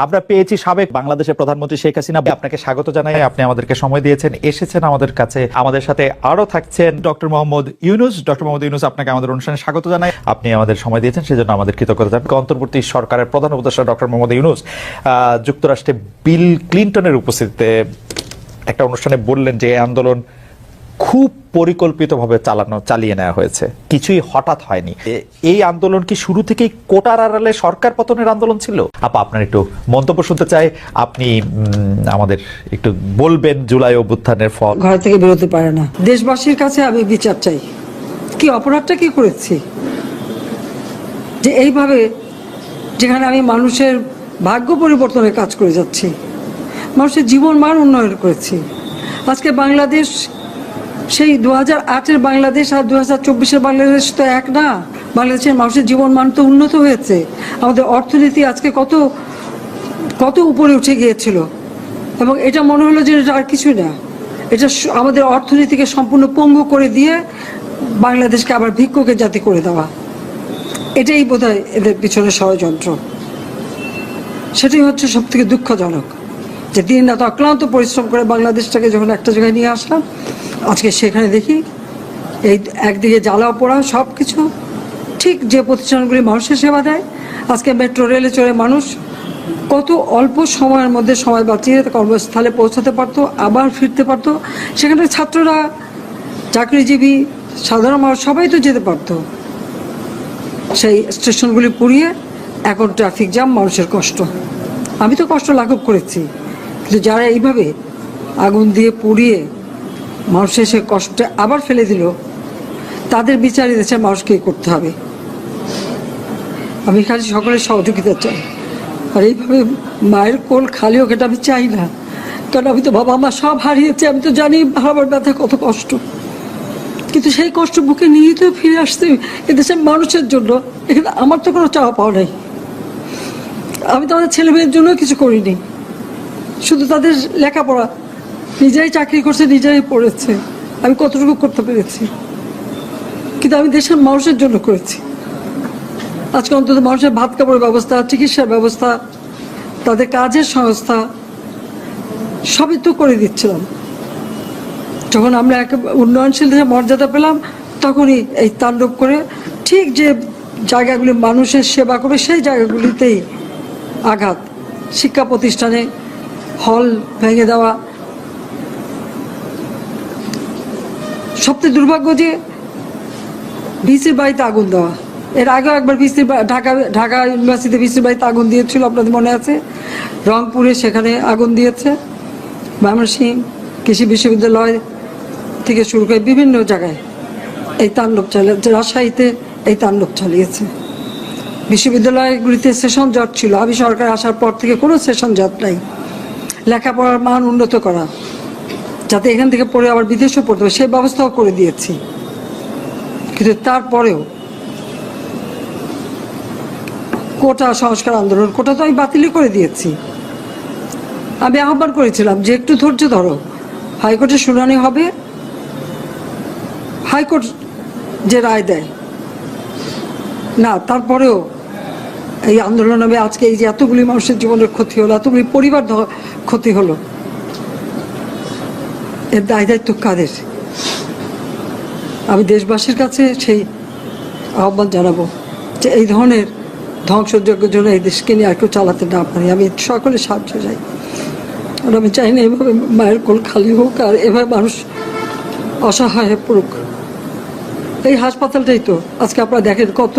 আমরা পেয়েছি সাবেক বাংলাদেশের প্রধানমন্ত্রী শেখ হাসিনা। আপনাকে স্বাগত জানাই, আপনি আমাদেরকে সময় দিয়েছেন, এসেছেন আমাদের কাছে। আমাদের সাথে আরো থাকছেন ডক্টর মোহাম্মদ ইউনূস। ডক্টর মোহাম্মদ ইউনূস, আপনাকে আমাদের অনুষ্ঠানে স্বাগত জানাই। আপনি আমাদের সময় দিয়েছেন, সেজন্য আমাদের কৃতজ্ঞতা জানাই। অন্তর্বর্তী সরকারের প্রধান উপদেষ্টা ডক্টর মোহাম্মদ ইউনূস যুক্তরাষ্ট্রে বিল ক্লিনটনের উপস্থিতিতে একটা অনুষ্ঠানে বললেন যে এই আন্দোলন খুব পরিকল্পিতভাবে চালিয়ে নেওয়া হয়েছে, কিছুই হঠাৎ হয়নি। এই আন্দোলন কি শুরু থেকেই কোটার আড়ালে সরকার পতনের আন্দোলন ছিল? আপা, আপনার একটু মন্তব্য শুনতে চাই। আপনি আমাদের একটু বলবেন জুলাই অভ্যুত্থানের ফল। ঘর থেকে বেরোতে পারে না। দেশবাসীর কাছে আমি বিচার চাই, কি অপরাধটা কি করেছি যে এইভাবে, যেখানে আমি মানুষের ভাগ্য পরিবর্তনের কাজ করে যাচ্ছি, মানুষের জীবন মান উন্নয়ন করেছি। আজকে বাংলাদেশ সেই 2008-এর বাংলাদেশ আর 2024-এর বাংলাদেশ তো এক না। বাংলাদেশের মানুষের জীবন মান তো উন্নত হয়েছে। আমাদের অর্থনীতি আজকে কত কত উপরে উঠে গিয়েছিল, এবং এটা মনে হলো যে এটা আর কিছুই না। এটা আমাদের অর্থনীতিকে সম্পূর্ণ পঙ্গু করে দিয়ে বাংলাদেশকে আবার ভিক্ষুকের জাতি করে দেওয়া, এটাই বোধহয় এদের পিছনে ষড়যন্ত্র। সেটাই হচ্ছে সব থেকে দুঃখজনক, যে দিন রাত অক্লান্ত পরিশ্রম করে বাংলাদেশটাকে যখন একটা জায়গায় নিয়ে আসলাম, আজকে সেখানে দেখি এই একদিকে জ্বালা পোড়া সব কিছু। ঠিক যে প্রতিষ্ঠানগুলি মানুষের সেবা দেয়, আজকে মেট্রো রেলে চড়ে মানুষ কত অল্প সময়ের মধ্যে সময় বাঁচিয়ে কর্মস্থলে পৌঁছাতে পারতো, আবার ফিরতে পারতো। সেখানে ছাত্ররা, চাকরিজীবী, সাধারণ মানুষ সবাই তো যেতে পারতো। সেই স্টেশনগুলি পুড়িয়ে এখন ট্রাফিক জ্যাম, মানুষের কষ্ট। আমি তো কষ্ট লাঘব করেছি, কিন্তু যারা এইভাবে আগুন দিয়ে পুড়িয়ে মানুষের সে কষ্টে আবার ফেলে দিল, তাদের বিচার দেশের মানুষকে করতে হবে। আমি খালি সকলের সহযোগিতা চাই। আর এইভাবে মায়ের কোল খালি হোক, এটা আমি চাই না। কারণ আমি তো বাবা মা সব হারিয়েছি, আমি তো জানি হারাবার ব্যথা কত কষ্ট। কিন্তু সেই কষ্ট বুকে নিয়ে তো ফিরে আসতে এদেশের মানুষের জন্য। এখানে আমার তো কোনো চাওয়া পাওয়া নেই। আমি তো আমাদের ছেলে মেয়ের জন্য কিছু করিনি, শুধু তাদের লেখাপড়া। নিজেরাই চাকরি করছে, নিজেরাই পড়েছে, আমি কতটুকু করতে পেরেছি। কিন্তু আমি দেশের মানুষের জন্য করেছি। আজকে অন্তত মানুষের ভাত কাপড়ের ব্যবস্থা, চিকিৎসার ব্যবস্থা, তাদের কাজের সংস্থা সবই তো করে দিচ্ছিলাম। যখন আমরা এক উন্নয়নশীল দেশে মর্যাদা পেলাম, তখনই এই তাণ্ডব করে ঠিক যে জায়গাগুলি মানুষের সেবা করে সেই জায়গাগুলিতেই আঘাত। শিক্ষা প্রতিষ্ঠানে হল ভেঙে দেওয়া। সবচেয়ে দুর্ভাগ্য যে ভিসির বাড়িতে আগুন দেওয়া। এর আগেও একবার ঢাকা ইউনিভার্সিটিতে ভিসির বাড়িতে আগুন দিয়েছিল, আপনাদের মনে আছে। রংপুরে সেখানে আগুন দিয়েছে, ময়মনসিংহ কৃষি বিশ্ববিদ্যালয় থেকে শুরু করে বিভিন্ন জায়গায় এই তাণ্ডব চালিয়েছে। রাজশাহীতে এই তাণ্ডব চালিয়েছে। বিশ্ববিদ্যালয়গুলিতে সেশন জট ছিল, আমি সরকার আসার পর থেকে কোনো সেশন জট নাই। লেখাপড়ার মান উন্নত করা, যাতে এখান থেকে পড়ে আবার বিদেশেও পড়তে হবে, সেই ব্যবস্থাও করে দিয়েছি। কিন্তু তারপরেও কোটা সংস্কার আন্দোলন, কোটা তো আমি বাতিলই করে দিয়েছি। আমি আহ্বান করেছিলাম যে একটু ধৈর্য ধরো, হাইকোর্টের শুনানি হবে, হাইকোর্ট যে রায় দেয় না। তারপরেও এই আন্দোলন হবে। আজকে এই যে এতগুলি মানুষের জীবনের ক্ষতি হলো, এতগুলি পরিবার ক্ষতি হলো, এর দায় দায়িত্ব কাদের? আমি দেশবাসীর কাছে সেই আহ্বান জানাবো যে এই ধরনের ধ্বংসযজ্ঞের জন্য এই দেশকে নিয়ে আর কেউ চালাতে না পারি। আমি সকলের সাহায্য চাই। আর আমি চাই না এভাবে মায়ের কোল খালি হোক আর এভাবে মানুষ অসহায় হয়ে পড়ুক। এই হাসপাতালটাই তো আজকে আপনারা দেখেন কত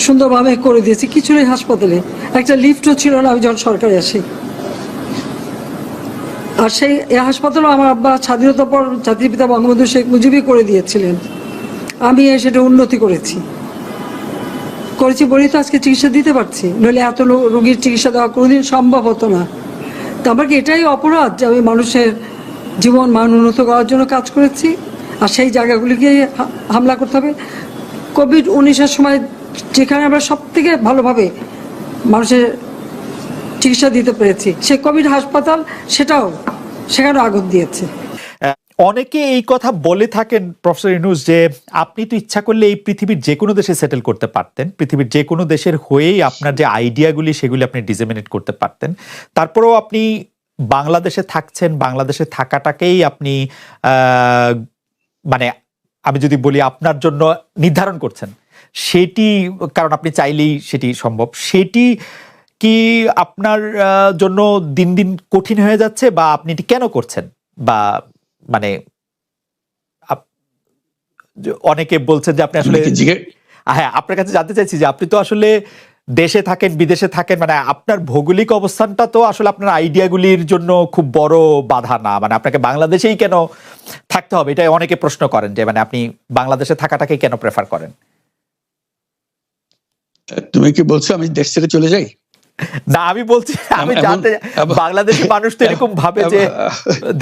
সুন্দরভাবে করে দিয়েছি। কিছু নেই হাসপাতালে, একটা লিফটও ছিল না আমি যখন সরকারে আসি। আর সেই হাসপাতালও আমার আব্বা স্বাধীনতার পর জাতির পিতা বঙ্গবন্ধু শেখ মুজিবই করে দিয়েছিলেন। আমি সেটা উন্নতি করেছি বলেই তো আজকে চিকিৎসা দিতে পারছি, নইলে এত রোগীর চিকিৎসা দেওয়া কোনোদিন সম্ভব হতো না। তো আমার কি এটাই অপরাধ যে আমি মানুষের জীবন মান উন্নত করার জন্য কাজ করেছি, আর সেই জায়গাগুলিকে হামলা করতে হবে? কোভিড-19-এর সময় যেখানে আমরা সব থেকে ভালোভাবে মানুষের চিকিৎসা দিতে পেরেছি, সেই কোভিড হাসপাতাল সেখানে আগুন দিয়েছে। অনেকে এই কথা বলে থাকেন প্রফেসর ইউনূস যে আপনি তো ইচ্ছা করলে এই পৃথিবীর যে কোনো দেশে সেটেল করতে পারতেন, পৃথিবীর যে কোনো দেশের হয়েই আপনার যে আইডিয়াগুলি সেগুলি আপনি ডিসেমিনেট করতে পারতেন, তারপরেও আপনি বাংলাদেশে থাকছেন, বাংলাদেশে থাকাটাকেই আপনি মানে আমি যদি বলি আপনার জন্য নির্ধারণ করছেন, সেটি কারণ আপনি চাইলেই সেটি সম্ভব, সেটি কি আপনার জন্য দিন দিন কঠিন হয়ে যাচ্ছে, বা আপনি এটি কেন করছেন? বা মানে অনেকে বলছেন যে আপনি আসলে, হ্যাঁ আপনার কাছে জানতে চাইছি যে আপনি তো আসলে দেশে থাকেন, বিদেশে থাকেন, মানে আপনার ভৌগোলিক অবস্থানটা তো আসলে আপনার আইডিয়াগুলির জন্য খুব বড় বাধা না, মানে আপনাকে বাংলাদেশেই কেন থাকতে হবে, এটা অনেকে প্রশ্ন করেন যে মানে আপনি বাংলাদেশে থাকাটাকে কেন প্রেফার করেন? তুমি কি বলছো আমি দেশ ছেড়ে চলে যাই? না, আমি বলছি আমি জানতে, বাংলাদেশের মানুষ তো এরকম ভাবে যে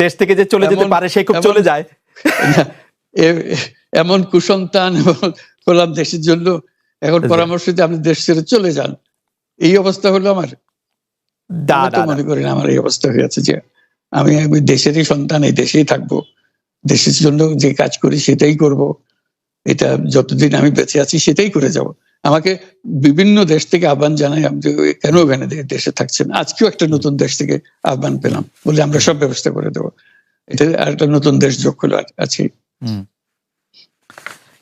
দেশ থেকে যে চলে যেতে পারে সে খুব চলে যায়। এমন কুসন্তান হলাম দেশের জন্য, এখন পরামর্শ দিয়ে আপনি দেশ ছেড়ে চলে যান, এই অবস্থা হলো আমার। মনে করি না আমার এই অবস্থা হয়েছে যে আমি দেশেরই সন্তান, এই দেশেই থাকবো, দেশের জন্য যে কাজ করি সেটাই করব, এটা যতদিন আমি বেঁচে আছি সেটাই করে যাব। আমাকে বিভিন্ন দেশ থেকে আহ্বান জানাই, আমি কেন ওখানে দেশে থাকছেন। আজকেও একটা নতুন দেশ থেকে আহ্বান পেলাম, বলে আমরা সব ব্যবস্থা করে দেবো। এটা আর একটা নতুন দেশ যোগ হলো আছে।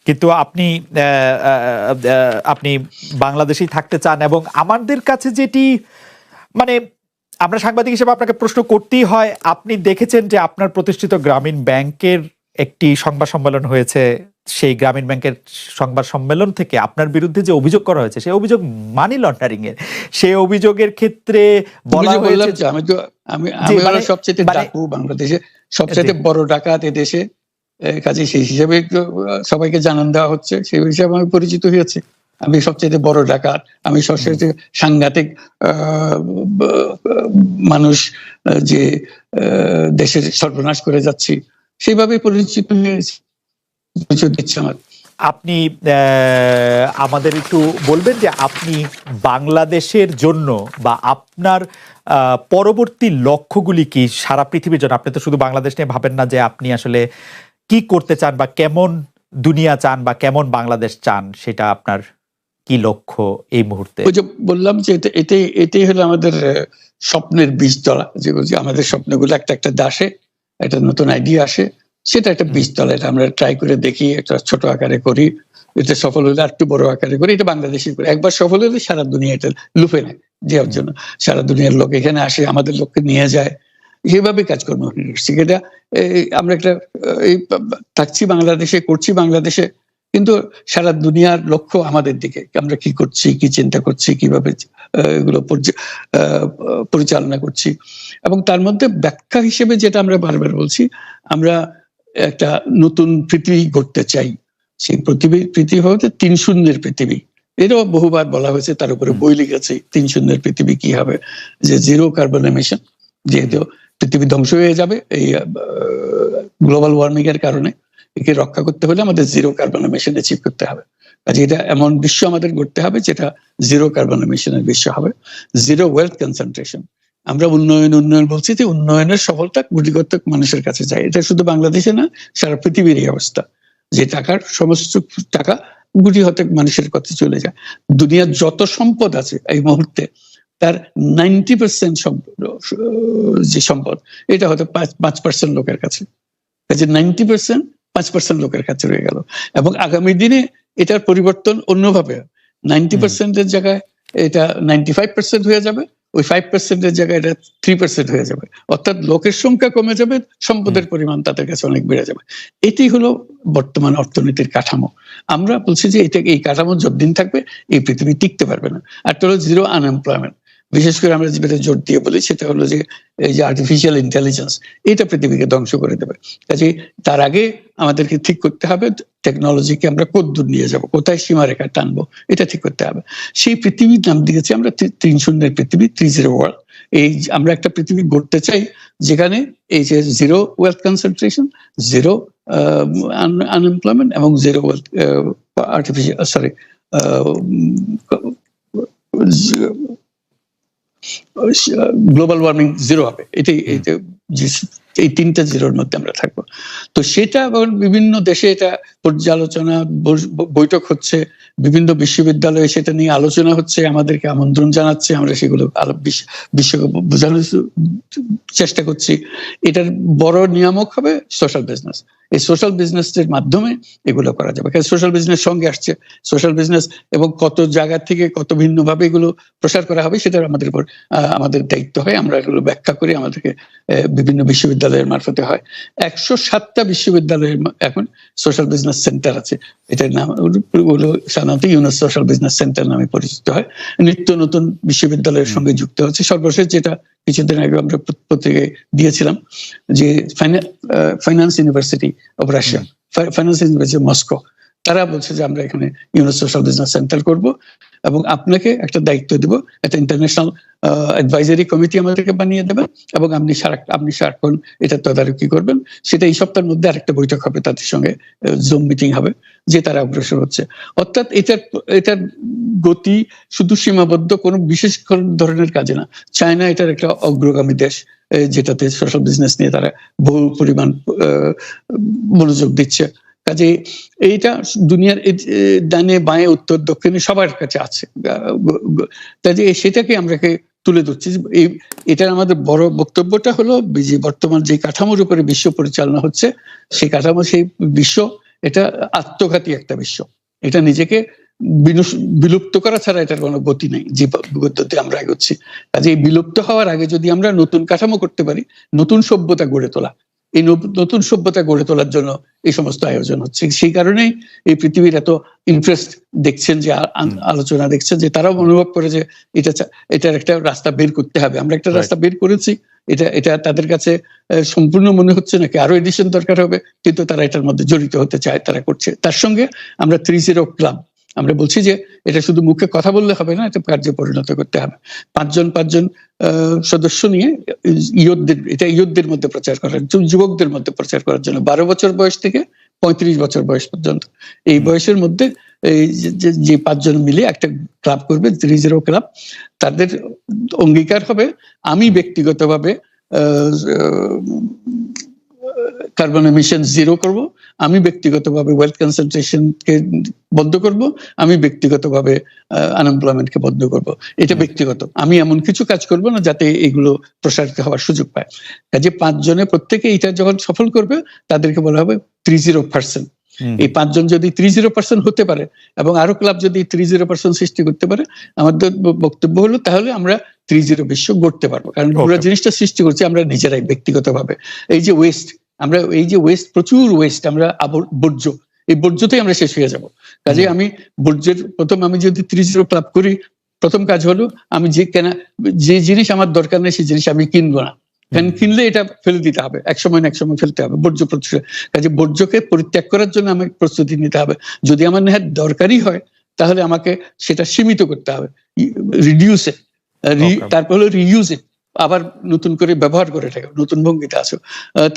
কিন্তু আপনি বাংলাদেশেই থাকতে চান, এবং আমাদের কাছে যেটি মানে আমরা সাংবাদিক হিসেবে আপনাকে প্রশ্ন করতেই হয়, আপনি দেখেছেন যে আপনার প্রতিষ্ঠিত গ্রামীণ ব্যাংকের একটি সংবাদ সম্মেলন হয়েছে, সেই গ্রামীণ ব্যাংকের সংবাদ সম্মেলন থেকে আপনার বিরুদ্ধে যে অভিযোগ করা হয়েছে সেই অভিযোগ মানি লন্ডারিং এর, সেই অভিযোগের ক্ষেত্রে বলা হয়েছে যে আমি সবচেয়ে ডাকু বাংলাদেশে, সবচেয়ে বড় ডাকাত এ দেশে, কাজে সেই হিসেবে সবাইকে জানান দেওয়া হচ্ছে, সেই হিসাবে আমি পরিচিত হয়েছি। আমি সবচেয়ে বড় ডাকাত, আমি সবচেয়ে সাংঘাতিক মানুষ যে দেশের সর্বনাশ করে যাচ্ছি, সেইভাবে পরিচিত হয়েছি। আপনি আমাদের একটু বলবেন যে আপনি বাংলাদেশের জন্য বা আপনার পরবর্তী লক্ষ্যগুলি কি সারা পৃথিবীর জন্য? আপনি তো শুধু বাংলাদেশ নিয়ে ভাবেন না, যে আপনি আসলে কি করতে চান বা কেমন দুনিয়া চান বা কেমন বাংলাদেশ চান, সেটা আপনার কি লক্ষ্য এই মুহূর্তে? ওই যে বললাম যে এটাই হলো আমাদের স্বপ্নের বীজতলা, যেগুলো আমাদের স্বপ্নগুলো একটা একটা দাসে একটা নতুন আইডিয়া আসে, সেটা একটা বীজতলা। এটা আমরা ট্রাই করে দেখি, একটা ছোট আকারে করি, এটা সফল হলে একটু বড় আকারে করি, এটা বাংলাদেশি করি। একবার সফল হলে সারা দুনিয়া এটা লুফে নেয় দেওয়ার জন্য, সারা দুনিয়ার লোক এখানে আসে, আমাদের লোককে নিয়ে যায়, সেইভাবে কাজকর্ম করছি। এটা আমরা একটা থাকছি বাংলাদেশে, করছি বাংলাদেশে, কিন্তু সারা দুনিয়ার লক্ষ্য আমাদের দিকে, আমরা কি করছি, কি চিন্তা করছি, কিভাবে এগুলো পরিচালনা করছি। এবং তার মধ্যে ব্যাখ্যা হিসেবে যেটা আমরা বারবার বলছি, আমরা একটা নতুন পৃথিবী গড়তে চাই। সেই পৃথিবী হচ্ছে 3 শূন্যের পৃথিবী, এটাও বহুবার বলা হয়েছে, তার উপরে বই লিখেছে। 3 শূন্যের পৃথিবী কি হবে, যে 0 কার্বন এমিশন, যেহেতু পৃথিবী ধ্বংস হয়ে যাবে এই গ্লোবাল ওয়ার্মিং এর কারণে, একে রক্ষা করতে হলে আমাদের 0 কার্বন এমিশন অ্যাচিভ করতে হবে। কাজে এটা এমন বিশ্ব আমাদের গড়তে হবে যেটা 0 কার্বন এমিশনের বিশ্ব হবে। 0 ওয়েলথ কনসেন্ট্রেশন। আমরা উন্নয়ন বলছি, যে উন্নয়নের সফলতা গুটিগত মানুষের কাছে যায়। এটা শুধু বাংলাদেশে না, সারা পৃথিবীর এই অবস্থা, যে সমস্ত টাকা গুটি হতে মানুষের কাছে চলে যায়। দুনিয়ার যত সম্পদ আছে এই মুহূর্তে, তার 90% যে সম্পদ, এটা হয়তো 5% লোকের কাছে। 90% 5% লোকের কাছে রয়ে গেল, এবং আগামী দিনে এটার পরিবর্তন অন্যভাবে 90% জায়গায় এটা 95% হয়ে যাবে, ওই 5% জায়গায় এটা 3% হয়ে যাবে। অর্থাৎ লোকের সংখ্যা কমে যাবে, সম্পদের পরিমাণ তাদের কাছে অনেক বেড়ে যাবে। এটি হলো বর্তমান অর্থনীতির কাঠামো। আমরা বলছি যে এই কাঠামো যতদিন থাকবে এই পৃথিবী টিকতে পারবে না। আর তো হলো 0 আনএমপ্লয়মেন্ট। বিশেষ করে আমরা যেটা জোর দিয়ে বলি, সেটা হলো যে এই যে আর্টিফিশিয়াল ইন্টেলিজেন্স, এটা পৃথিবীকে ধ্বংস করে দেবে। কাজে তার আগে আমাদেরকে ঠিক করতে হবে টেকনোলজিকে আমরা কতদূর নিয়ে যাব, কোথায় সীমারেখা টানবো, এটা ঠিক করতে হবে। সেই পৃথিবীর নাম দিয়েছি আমরা 3 শূন্যের পৃথিবী, 30 ওয়ার্ল্ড। এই আমরা একটা পৃথিবী গড়তে চাই যেখানে এই যে 0 ওয়েলথ কনসেন্ট্রেশন, 0 আনএমপ্লয়মেন্ট এবং 0 ওয়েলথ গ্লোবাল ওয়ার্মিং 0 হবে। এটাই এই 3টা জিরোর মধ্যে আমরা থাকবো। তো সেটা এবং বিভিন্ন দেশে এটা পর্যালোচনা বৈঠক হচ্ছে, বিভিন্ন বিশ্ববিদ্যালয়ে সেটা নিয়ে আলোচনা হচ্ছে, আমাদেরকে আমন্ত্রণ জানাচ্ছে, আমরা সেগুলো বিশ্বকে বোঝানোর চেষ্টা করছি। এটার বড় নিয়ামক হবে সোশ্যাল বিজনেস। এই সোশ্যাল বিজনেসের মাধ্যমে এগুলো করা যাবে, কারণ সোশ্যাল বিজনেস সঙ্গে আসছে। সোশ্যাল বিজনেস এবং কত জায়গা থেকে কত ভিন্নভাবে এগুলো প্রসার করা হবে সেটা আমাদের উপর আমাদের দায়িত্ব হয়। আমরা এগুলো ব্যাখ্যা করি, আমাদেরকে বিভিন্ন বিশ্ববিদ্যালয়ের মারফতে হয়। 107টা বিশ্ববিদ্যালয়ের এখন সোশ্যাল বিজনেস সেন্টার আছে। এটার নাম হলো সাধারণত ইউনুস সোশ্যাল বিজনেস সেন্টার নামে পরিচিত হয়। নিত্য নতুন বিশ্ববিদ্যালয়ের সঙ্গে যুক্ত হচ্ছে। সর্বশেষ যেটা কিছুদিন আগে আমরা পত্রিকায় দিয়েছিলাম যে finance university of Russia, finance university Moscow, তারা বলছে যে আমরা এখানে ইউনুস সোশ্যাল বিজনেস সেন্টার করব এবং আপনাকে একটা দায়িত্ব দেব, একটা ইন্টারন্যাশনাল অ্যাডভাইজারি কমিটি আমাদেরকে বানিয়ে দেবেন এবং আপনি সারাক্ষণ এটা তদারকি করবেন। সেটা এই সপ্তাহের মধ্যে আরেকটা বৈঠক হবে, তাদের সঙ্গে জুম মিটিং হবে, যে তারা অগ্রসর হচ্ছে। অর্থাৎ এটার গতি শুধু সীমাবদ্ধ কোনো বিশেষ ধরনের কাজে না। চায়না এটার একটা অগ্রগামী দেশ, যেটাতে সোশ্যাল বিজনেস নিয়ে তারা বহু পরিমাণ মনোযোগ দিচ্ছে। কাজে এইটা দুনিয়ার ডানে বাঁয়ে উত্তর দক্ষিণে সবার কাছে আছে। কাজে সেটাকে আমরাকে তুলে ধরছি। এটার আমাদের বড় বক্তব্যটা হলো যে বর্তমান যে কাঠামোর উপরে বিশ্ব পরিচালনা হচ্ছে, সেই কাঠামো, সেই বিশ্ব এটা আত্মঘাতী একটা বিশ্ব। এটা নিজেকে বিলুপ্ত করা ছাড়া এটার কোনো গতি নেই, যে গতিতে আমরা এগোচ্ছি। কাজে এই বিলুপ্ত হওয়ার আগে যদি আমরা নতুন কাঠামো করতে পারি, নতুন সভ্যতা গড়ে তোলা, এই নতুন সভ্যতা গড়ে তোলার জন্য এই সমস্ত আয়োজন হচ্ছে। সেই কারণেই এই পৃথিবীর এত ইন্টারেস্ট দেখছেন, যে আলোচনা দেখছেন, যে তারাও অনুভব করে যে এটার একটা রাস্তা বের করতে হবে। আমরা একটা রাস্তা বের করেছি, এটা তাদের কাছে সম্পূর্ণ মনে হচ্ছে নাকি আরো এডিশন দরকার হবে, কিন্তু তারা এটার মধ্যে জড়িত হতে চায়, তারা করছে। তার সঙ্গে আমরা 30 ক্লাব, আমরা বলছি যে এটা শুধু মুখে কথা বললে হবে না, এটা কার্যে পরিণত করতে হবে। পাঁচজন সদস্য নিয়ে ইয়ুথদের মধ্যে প্রচার করার, যুবকদের মধ্যে প্রচার করার জন্য, 12 বছর বয়স থেকে 35 বছর বয়স পর্যন্ত, এই বয়সের মধ্যে যে 5 জন মিলে একটা ক্লাব করবে, 30 ক্লাব। তাদের অঙ্গীকার হবে, আমি ব্যক্তিগতভাবে কার্বন এমিশন জিরো করব, আমি ব্যক্তিগতভাবে ওয়েলথ কনসেন্ট্রেশনকে বন্ধ করব, আমি ব্যক্তিগতভাবে আনএমপ্লয়মেন্টকে বন্ধ করব। এটা ব্যক্তিগত, আমি এমন কিছু কাজ করব না যাতে এগুলো প্রসারিত হওয়ার সুযোগ পায়। কাজে 5 জনে প্রত্যেকে এটা যখন সফল করবে, তাদেরকে বলা হবে 30%। এই 5 জন যদি 30% হতে পারে এবং আরো ক্লাব যদি 30% সৃষ্টি করতে পারে, আমাদের বক্তব্য হলো তাহলে আমরা 30 বিশ্ব গড়তে পারবো। কারণ পুরো জিনিসটা সৃষ্টি করছি আমরা নিজেরাই ব্যক্তিগতভাবে। এই যে ওয়েস্ট, প্রচুর ওয়েস্ট, আমরা বর্জ্য, এই বর্জ্যতেই আমরা শেষ হয়ে যাব। কাজে আমি বর্জ্যের আমি যদি 30 ক্লাব করি, প্রথম কাজ হলো আমি যে জিনিস আমার দরকার নেই সেই জিনিস আমি কিনবো না। কিনলে এটা ফেলে দিতে হবে, এক সময় ফেলতে হবে। কাজে বর্জ্যকে পরিত্যাগ করার জন্য আমাকে প্রস্তুতি নিতে হবে। যদি আমার নেহাত দরকারই হয়, তাহলে আমাকে সেটা সীমিত করতে হবে, রিডিউস ইট, তারপর হলো রিইউজ ইট, আবার নতুন করে ব্যবহার করে থাকে, নতুন ভঙ্গিতে আসো।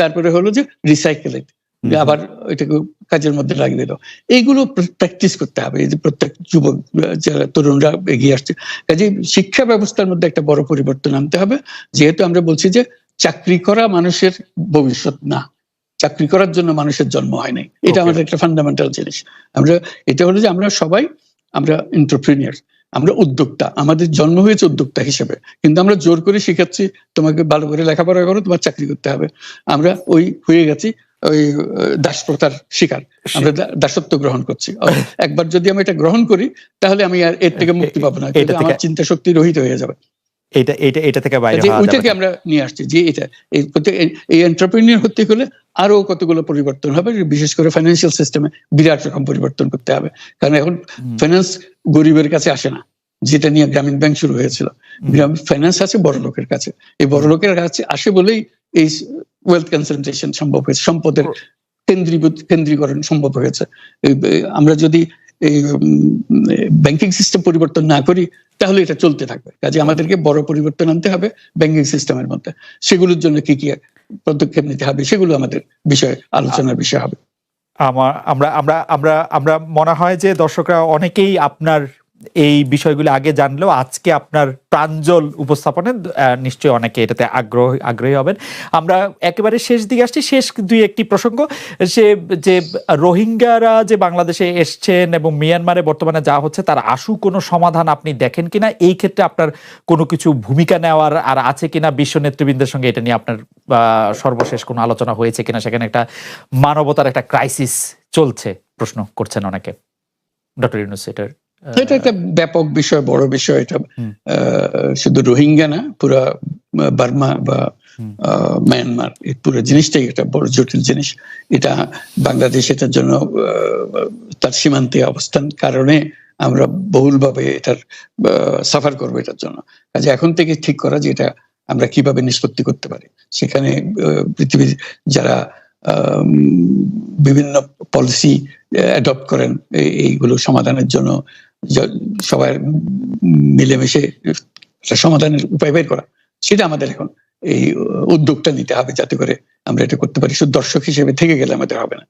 তারপরে হলো যে রিসাইকেল ইট, আবার এটাকে কাজের মধ্যে লাগিয়ে দাও। এইগুলো প্র্যাকটিস করতে হবে, এই যে প্রত্যেক যুবক, যারা তরুণরা এগিয়ে আসছে। কাজে শিক্ষা ব্যবস্থার মধ্যে একটা বড় পরিবর্তন আনতে হবে। যেহেতু আমরা বলছি যে চাকরি করা মানুষের ভবিষ্যৎ না, চাকরি করার জন্য মানুষের জন্ম হয় নাই, এটা আমাদের একটা ফান্ডামেন্টাল জিনিস। এটা হলো যে আমরা সবাই এন্টারপ্রেনিয়ার, আমরা উদ্যোক্তা, আমাদের জন্ম হয়েছে উদ্যোক্তা হিসেবে, কিন্তু আমরা জোর করে শিখাচ্ছি তোমাকে ভালো করে লেখাপড়া করো, তোমার চাকরি করতে হবে। আমরা হয়ে গেছি ওই দাসপ্রথার শিকার, আমরা দাসত্ব গ্রহণ করছি। একবার যদি আমি এটা গ্রহণ করি, তাহলে আমি আর এর থেকে মুক্তি পাবো না, আমার চিন্তা শক্তি রহিত হয়ে যাবে। এটা থেকে বাইরে ওইটাকে আমরা নিয়ে আসছি যে এই এন্টারপ্রেনিয়র হতে গেলে আরো কতগুলো পরিবর্তন হবে, বিশেষ করে ফাইন্যান্সিয়াল সিস্টেমে বিরাট রকম পরিবর্তন করতে হবে। কারণ এখন ফাইন্যান্স গরিবের কাছে আসে না, যেটা নিয়ে গ্রামীণ ব্যাংক শুরু হয়েছিল। ফাইন্যান্স আছে বড় লোকের কাছে, এই বড় লোকের কাছে আসে বলেই এই ওয়েলথ কনসেন্ট্রেশন সম্ভব হয়েছে, সম্পদের কেন্দ্রীকরণ সম্ভব হয়েছে। আমরা যদি এই ব্যাংকিং সিস্টেম পরিবর্তন না করি, তাহলে এটা চলতে থাকবে। কাজে আমাদেরকে বড় পরিবর্তন আনতে হবে ব্যাংকিং সিস্টেমের মধ্যে। সেগুলোর জন্য কি কি পদক্ষেপ নিতে হবে, সেগুলো আমাদের আলোচনার বিষয় হবে। আমরা মনে হয় যে দর্শকরা অনেকেই আপনার এই বিষয়গুলো আগে জানলেও আজকে আপনার প্রাঞ্জল উপস্থাপনে নিশ্চয়ই অনেকে এটাতে আগ্রহী হবেন। আমরা একেবারে শেষ দিকে আসছি, শেষ দুই একটি প্রসঙ্গ, সে যে রোহিঙ্গারা যে বাংলাদেশে এসছেন এবং মিয়ানমারে বর্তমানে যা হচ্ছে তার আশু কোনো সমাধান আপনি দেখেন কিনা, এই ক্ষেত্রে আপনার কোনো কিছু ভূমিকা নেওয়ার আর আছে কিনা, বিশ্ব নেতৃবৃন্দের সঙ্গে এটা নিয়ে আপনার সর্বশেষ কোনো আলোচনা হয়েছে কিনা, সেখানে একটা মানবতার একটা ক্রাইসিস চলছে প্রশ্ন করছেন অনেকে। ডক্টর ইউনূস এটার এটা একটা ব্যাপক বিষয়, বড় বিষয়। এটা শুধু রোহিঙ্গা না, পুরা বার্মা বা মায়ানমার, এই পুরো জিনিসটাই একটা বড় জটিল জিনিস। এটা বাংলাদেশ এটার জন্য তার সীমান্তে অবস্থান কারণে আমরা বহুলভাবে এটার সাফার করবো এটার জন্য। কাজে এখন থেকে ঠিক করা যে এটা আমরা কিভাবে নিষ্পত্তি করতে পারি, সেখানে পৃথিবীর যারা বিভিন্ন পলিসি অ্যাডপ্ট করেন এইগুলো সমাধানের জন্য, সবাই মিলেমিশে সমাধানের উপায় বের করা, সেটা আমাদের এখন এই উদ্যোগটা নিতে হবে যাতে করে আমরা এটা করতে পারি। শুধু দর্শক হিসেবে থেকে গেলে আমাদের হবে না।